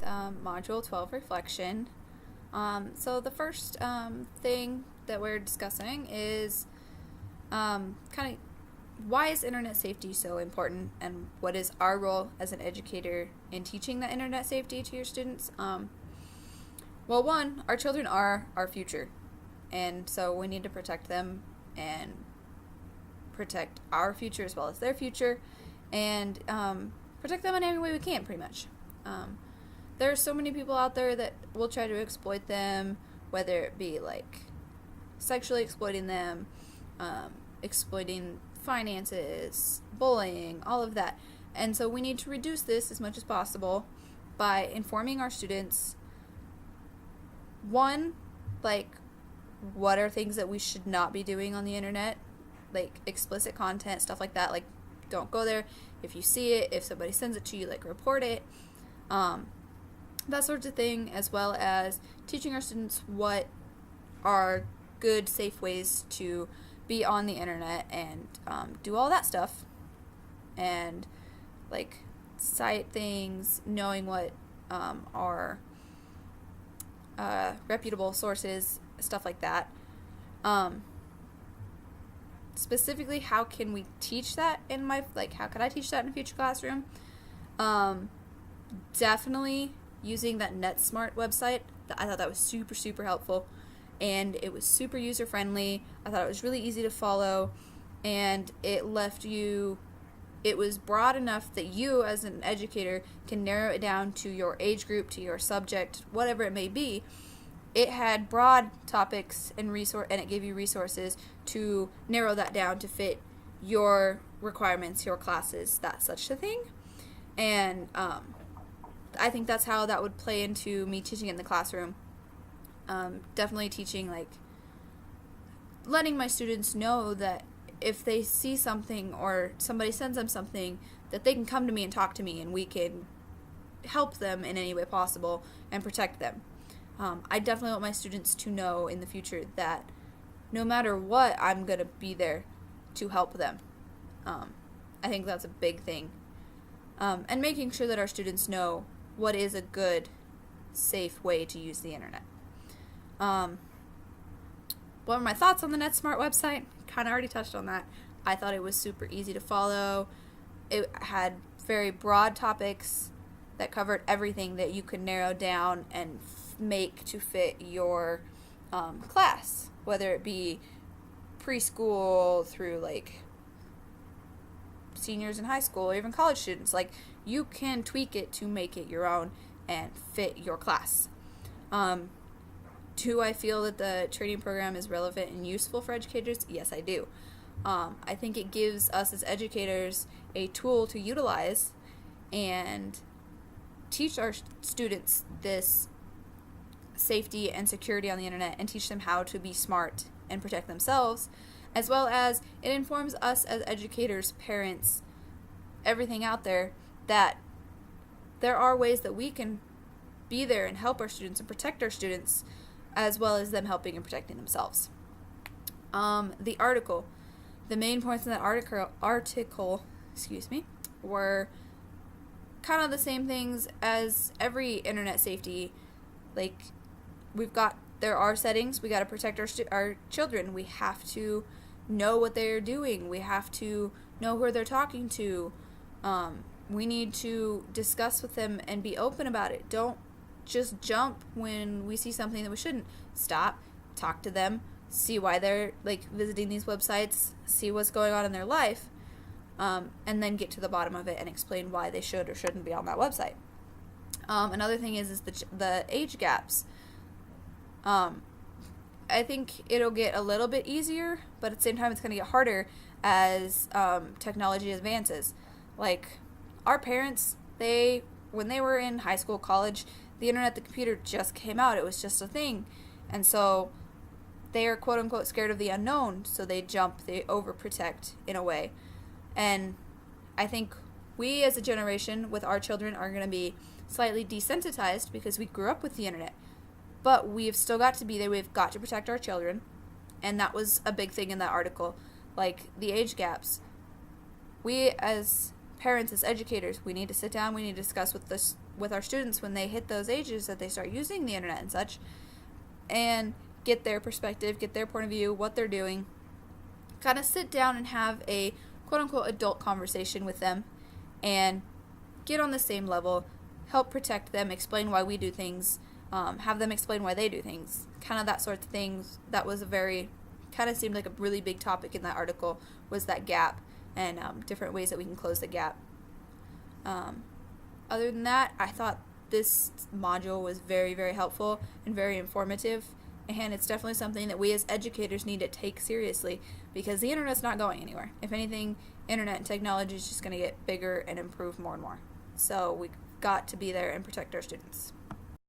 Module 12 Reflection. So the first thing that we're discussing is kind of why is internet safety so important, and what is our role as an educator in teaching that internet safety to your students? Well, one, our children are our future, and so we need to protect them and protect our future as well as their future, and protect them in any way we can, pretty much. There are so many people out there that will try to exploit them, whether it be like sexually exploiting them, exploiting finances, bullying, all of that. And so we need to reduce this as much as possible by informing our students, one, like, what are things that we should not be doing on the internet, like explicit content, stuff like that. Like, don't go there. If you see it, if somebody sends it to you, like, report it. That sort of thing, as well as teaching our students what are good, safe ways to be on the internet and do all that stuff. And, like, cite things, knowing what are reputable sources, stuff like that. Specifically, how can we teach that how could I teach that in a future classroom? Definitely using that NetSmart website. I thought that was super, super helpful, and it was super user-friendly. I thought it was really easy to follow, and it was broad enough that you, as an educator, can narrow it down to your age group, to your subject, whatever it may be. It had broad topics and it gave you resources to narrow that down to fit your requirements, your classes, that such a thing. And I think that's how that would play into me teaching it in the classroom. Definitely teaching, like, letting my students know that if they see something or somebody sends them something, that they can come to me and talk to me, and we can help them in any way possible and protect them. I definitely want my students to know in the future that no matter what, I'm going to be there to help them. I think that's a big thing. And making sure that our students know what is a good, safe way to use the internet. What were my thoughts on the NetSmart website? Kind of already touched on that. I thought it was super easy to follow. It had very broad topics that covered everything that you could narrow down and make to fit your class, whether it be preschool through, like, seniors in high school or even college students. Like, you can tweak it to make it your own and fit your class. Do I feel that the training program is relevant and useful for educators? Yes, I do. I think it gives us as educators a tool to utilize and teach our students this safety and security on the internet, and teach them how to be smart and protect themselves, as well as it informs us as educators, parents, everything out there, that there are ways that we can be there and help our students and protect our students, as well as them helping and protecting themselves. The main points in that article, were kind of the same things as every internet safety. Like, there are settings. We got to protect our children. We have to know what they're doing. We have to know who they're talking to. We need to discuss with them and be open about it. Don't just jump when we see something that we shouldn't. Stop, talk to them, see why they're, like, visiting these websites, see what's going on in their life, and then get to the bottom of it and explain why they should or shouldn't be on that website. Another thing is the age gaps. I think it'll get a little bit easier, but at the same time it's going to get harder as technology advances. Like, our parents, when they were in high school, college, the internet, the computer just came out. It was just a thing. And so they are quote-unquote scared of the unknown, so they overprotect in a way. And I think we as a generation with our children are going to be slightly desensitized because we grew up with the internet. But we've still got to be there. We've got to protect our children. And that was a big thing in that article. Like, the age gaps. We as parents, as educators, we need to sit down, we need to discuss with with our students when they hit those ages that they start using the internet and such, and get their perspective, get their point of view, what they're doing, kind of sit down and have a quote-unquote adult conversation with them and get on the same level, help protect them, explain why we do things, have them explain why they do things, kind of that sort of things. That was kind of seemed like a really big topic in that article, was that gap and different ways that we can close the gap. Other than that, I thought this module was very, very helpful and very informative, and it's definitely something that we as educators need to take seriously, because the internet's not going anywhere. If anything, internet and technology is just going to get bigger and improve more and more. So we've got to be there and protect our students.